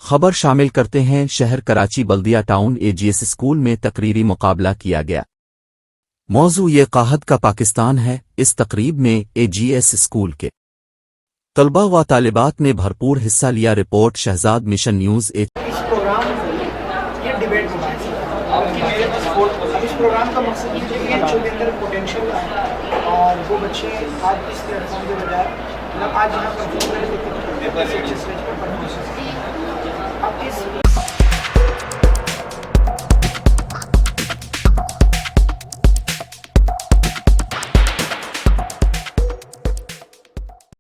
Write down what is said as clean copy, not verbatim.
खबर शामिल करते हैं शहर कराची बल्दिया टाउन एजीएस स्कूल में तकरीरी मुकाबला किया गया। मौजू ये काहत का पाकिस्तान है। इस तकरीब में एजीएस स्कूल के तलबा व तालिबात ने भरपूर हिस्सा लिया। Report Shahzad Mission News. इस प्रोग्राम ये डिबेट इस प्रोग्राम का मकसद ये है कि बच्चों के अंदर पोटेंशियल है और वो बच्चे आज इस प्लेटफॉर्म के बजाय आज यहाँ पर